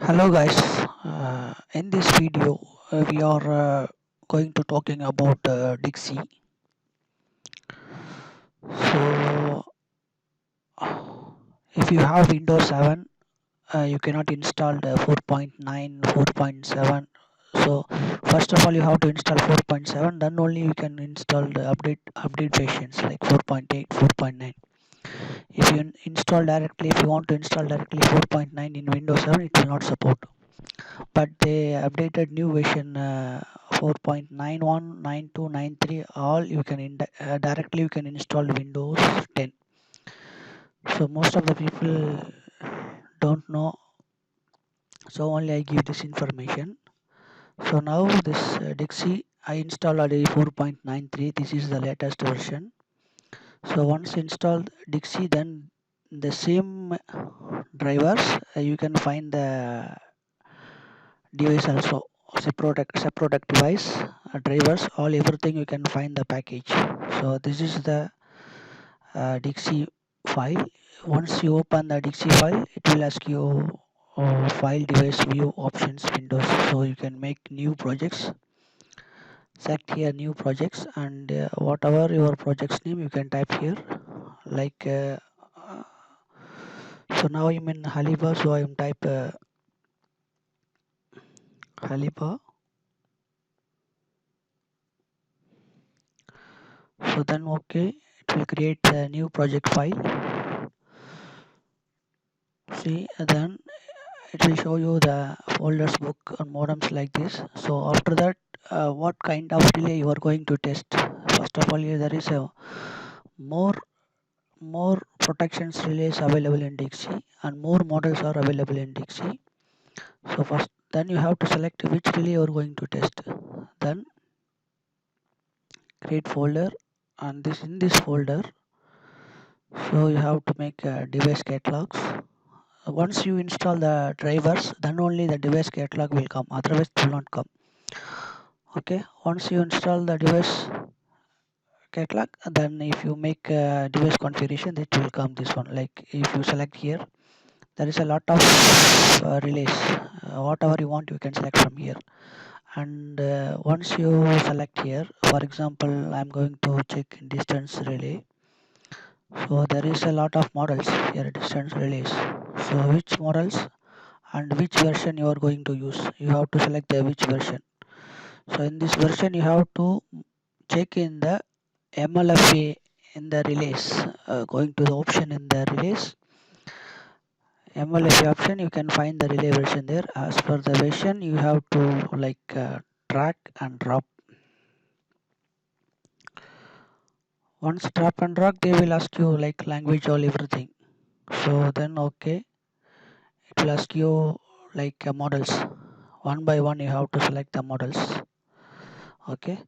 Hello guys, in this video we are going to talking about Dixie. So if you have Windows 7, you cannot install the 4.9, 4.7. So first of all you have to install 4.7, then only you can install the update versions like 4.8, 4.9. If you install directly, if you want to install directly 4.9 in Windows 7, it will not support. But they updated new version 4.91, 92, 93. All you can directly you can install Windows 10. So most of the people don't know, so only I give this information. So now this Dixie I installed already 4.93. This is the latest version. So once installed Dixie, then the same drivers you can find the device also, separate device, drivers, all everything you can find the package. So this is the Dixie file. Once you open the Dixie file, it will ask you file, device, view, options, windows. So you can make new projects. Select here new projects, and whatever your project's name you can type here, like uh, so now I'm in Haliba, so I'm type Haliba. So then okay, it will create a new project file. See, then it will show you the folders, book, and modems like this. So after that, what kind of relay you are going to test? First of all, here there is a more more protections relays available in Dixie, and more models are available in Dixie. So first, then you have to select which relay you are going to test. Then create folder, and this in this folder, so you have to make device catalogs. Once you install the drivers, then only the device catalog will come, otherwise it will not come. Okay, once you install the device catalog, then if you make device configuration, it will come this one. Like if you select here, there is a lot of relays. Whatever you want you can select from here. And once you select here, for example, I'm going to check distance relay. So there is a lot of models here, distance relays. So which models and which version you are going to use, you have to select the which version. So in this version you have to check in the MLFA in the relays, going to the option in the relays, MLFA option, you can find the relay version there. As per the version you have to like drag and drop. Once drop and drag, they will ask you like language, all everything. So then okay, it will ask you like models. One by one you have to select the models. Okay,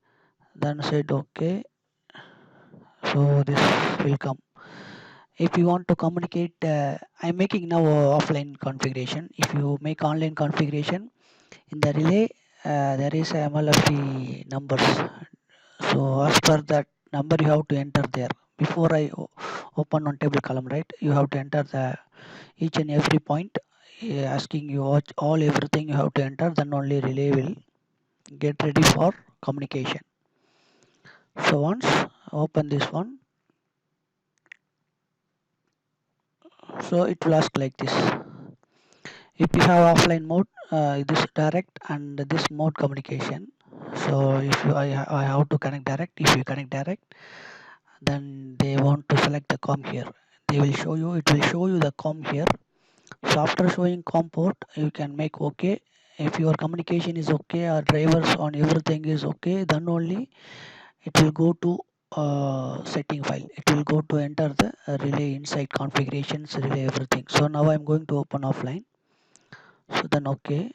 then said okay, so this will come. If you want to communicate, I'm making now offline configuration. If you make online configuration in the relay, there is a MLFE numbers. So as per that number you have to enter there. Before I open on table column, right, you have to enter the each and every point, asking you all everything you have to enter, then only relay will get ready for communication. So once open this one, so it will ask like this. If you have offline mode, this direct and this mode communication. So if you, I have to connect direct. If you connect direct, then they want to select the com here. They will show you, it will show you the com here. So after showing com port, you can make okay. If your communication is okay or drivers on everything is okay, then only it will go to setting file. It will go to enter the relay inside configurations, relay everything. So now I'm going to open offline. So then okay.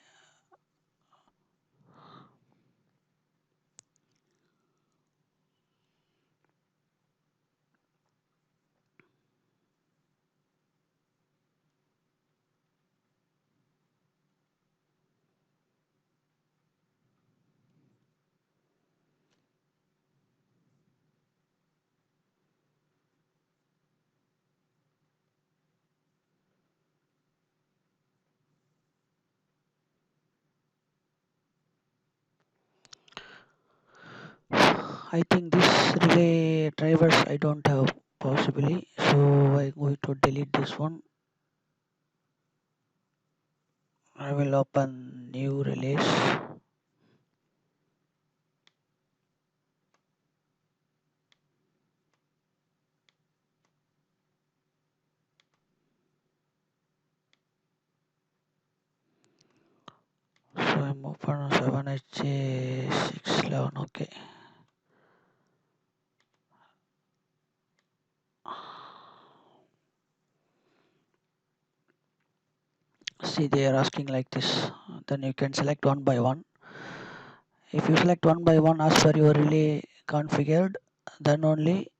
I think this relay drivers I don't have possibly, so I'm going to delete this one. I will open new release. So I'm open 7HA611. Okay. See, they are asking like this. Then you can select one by one. If you select one by one as per your relay configured, then only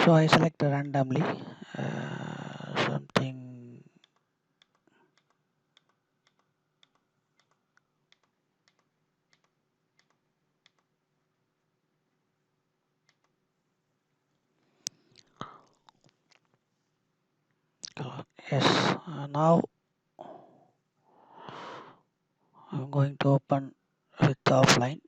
so I select randomly something. Yes, now I'm going to open with offline.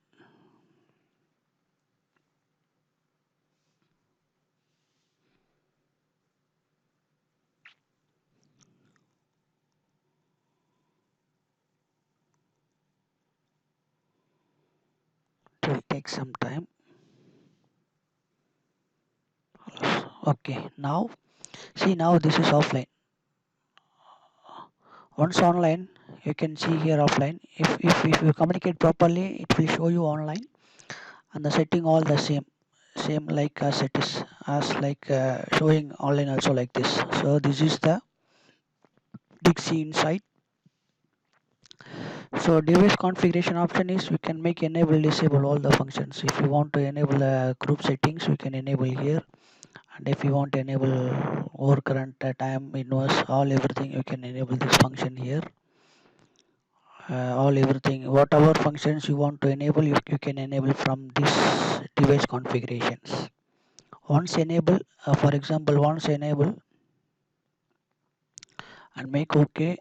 It will take some time. Okay, now see, now this is offline. Once online, you can see here offline. If you communicate properly, it will show you online, and the setting all the same like as it is, as like showing online also like this. So this is the Dixie inside. So device configuration option is we can make enable disable all the functions. If you want to enable group settings, we can enable here, and if you want to enable overcurrent time inverse all everything, you can enable this function here. All everything whatever functions you want to enable, you can enable from this device configurations. Once enable, for example, once enable and make OK,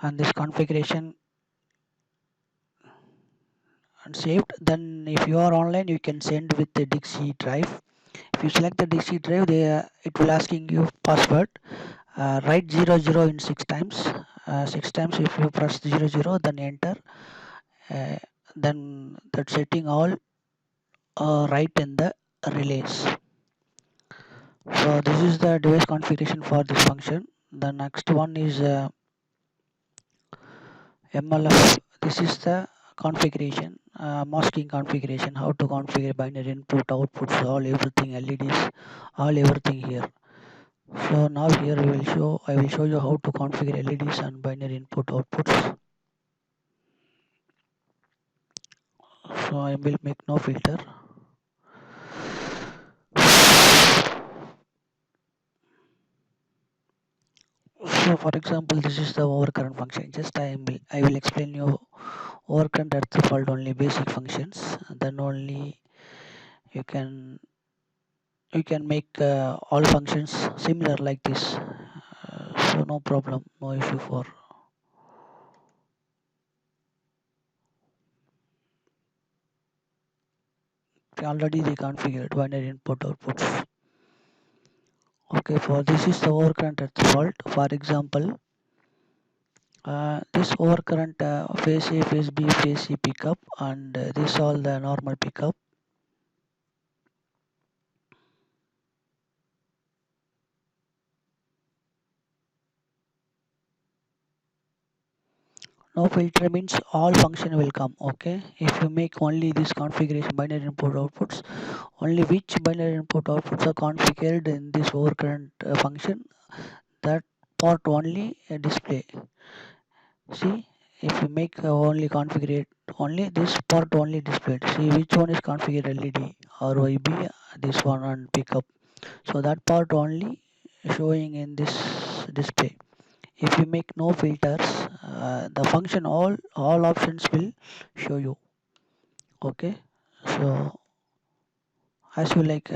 and this configuration and saved, then if you are online you can send with the Dixie drive. If you select the Dixie drive, it will asking you password. Write 00 in 6 times. 6 times if you press 00, then enter. Uh, then that setting all right in the relays. So this is the device configuration for this function. The next one is MLF. This is the configuration, masking configuration, how to configure binary input, outputs, all everything, LEDs, all everything here. So now here I will show you how to configure LEDs and binary input outputs. So I will make no filter. So for example, this is the overcurrent function. Just I will explain you overcurrent at the fault only basic functions. Then only you can make all functions similar like this. So no problem, no issue for. Already they configured binary input outputs. Okay, for this is the overcurrent at the fault. For example, this overcurrent phase A, phase B, phase C pickup, and this all the normal pickup. No filter means all function will come. Okay, if you make only this configuration binary input outputs, only which binary input outputs are configured in this overcurrent function, that part only display. See, if you make only configure only this part only displayed. See which one is configured LED or YB, this one and pickup. So that part only showing in this display. If you make no filters, the function all options will show you. Okay, so as you like,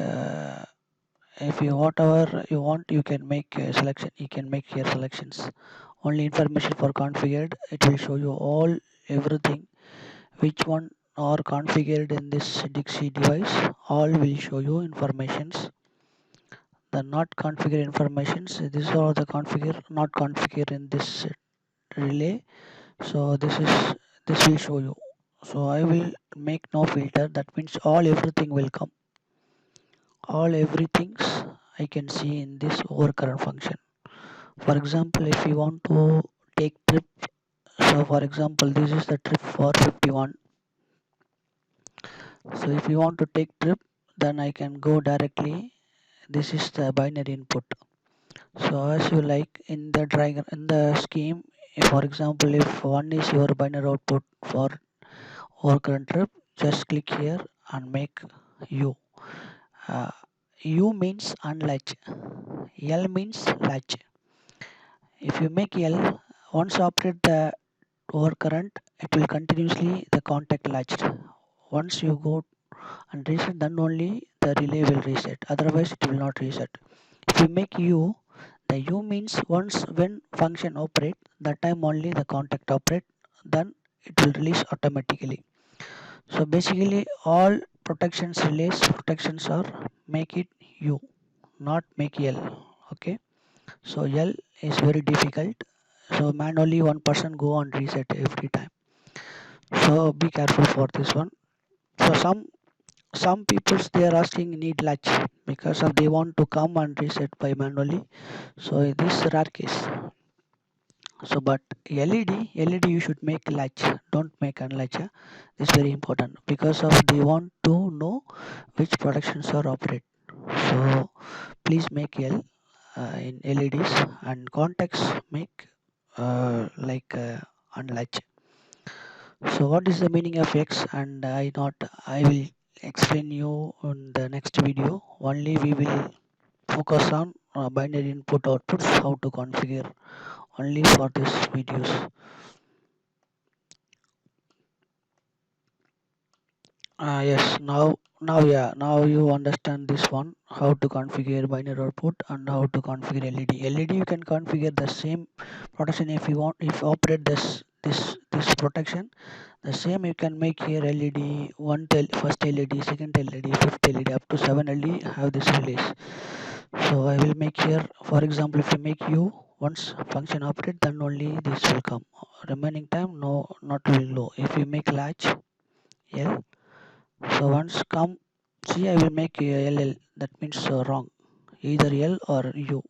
if you whatever you want, you can make a selection. You can make here selections. Only information for configured. It will show you all everything. Which one are configured in this Dixie device? All will show you informations. The not configured informations. These are the configure not configured in this relay. So this will show you. So I will make no filter. That means all everything will come. All everything's I can see in this overcurrent function. For example, if you want to take trip, so for example, this is the trip for 51. So if you want to take trip, then I can go directly. This is the binary input. So as you like in the diagram, in the scheme, if for example, if one is your binary output for overcurrent trip, just click here and make U. Uh, U means unlatch. L means latch. If you make L, once operate the overcurrent, it will continuously the contact latched. Once you go and reset, then only the relay will reset. Otherwise, it will not reset. If you make U, the U means once when function operate, that time only the contact operate, then it will release automatically. So basically, all protections relays protections are make it U, not make L. Okay. So L is very difficult. So manually one person go and reset every time. So be careful for this one. So some peoples they are asking need latch because of they want to come and reset by manually. So this rare case. So but LED you should make latch. Don't make unlatch. This is very important because of they want to know which productions are operate. So please make L in LEDs and contacts make like unlatch. So what is the meaning of X? And I will explain you on the next video. Only we will focus on binary input outputs, how to configure only for this videos. Yes, now you understand this one, how to configure binary output and how to configure LED. LED you can configure the same protection if you want, if you operate this protection. The same you can make here LED, first LED, second LED, fifth LED, up to 7 LED have this release. So I will make here, for example, if you make U, once function operate, then only this will come. Remaining time, no, not will low. If you make latch L, so once come, see I will make LL, that means wrong, either L or U.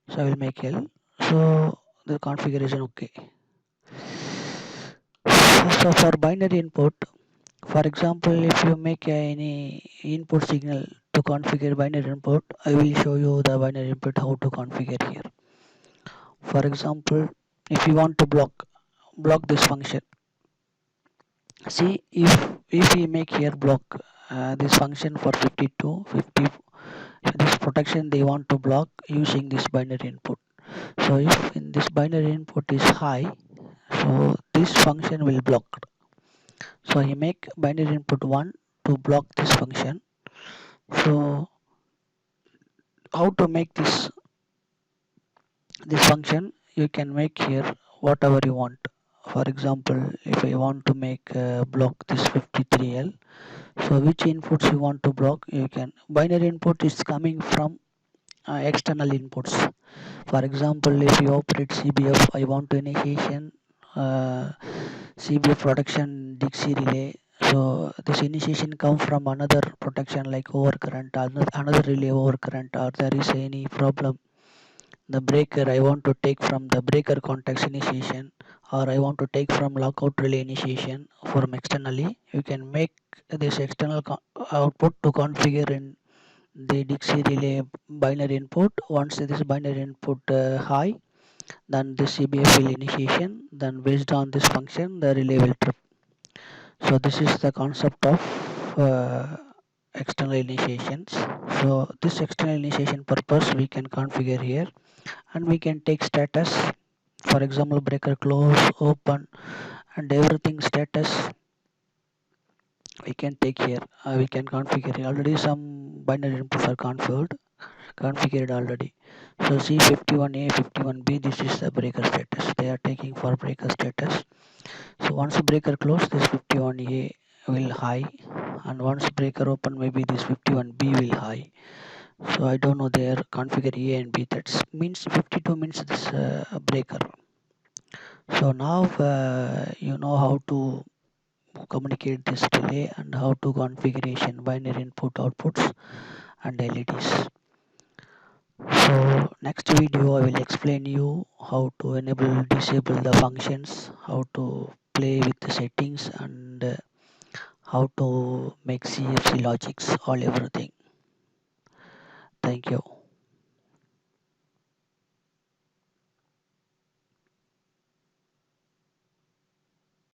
So I will make L. So the configuration okay. So for binary input, for example, if you make any input signal to configure binary input, I will show you the binary input how to configure here. For example, if you want to block this function, see if we make here block this function for 52, 50, this protection they want to block using this binary input. So if in this binary input is high, so this function will block. So you make binary input 1 to block this function. So how to make this function, you can make here whatever you want. For example, if I want to make block this 53L, so which inputs you want to block, you can. Binary input is coming from external inputs. For example, if you operate CBF, I want to initiation CBF production Dixie relay. So this initiation come from another protection like overcurrent, another relay overcurrent, or there is any problem. The breaker I want to take from the breaker contacts initiation, or I want to take from lockout relay initiation from externally. You can make this external output to configure in the Dixie relay binary input. Once this binary input high, then this CBF will initiation, then based on this function the relay will trip. So this is the concept of external initiations. So this external initiation purpose we can configure here, and we can take status, for example breaker close, open, and everything status we can take here. We can configure here. Already some binary inputs are configured already. So C51A, 51B, this is the breaker status. They are taking for breaker status. So once breaker close, this 51A will high, and once breaker open, maybe this 51B will high. So I don't know their configure A and B. That means 52 means this breaker. So now you know how to communicate this delay and how to configuration binary input outputs and LEDs. So next video I will explain you how to enable disable the functions, how to play with the settings, and how to make CFC logics, all everything. Thank you.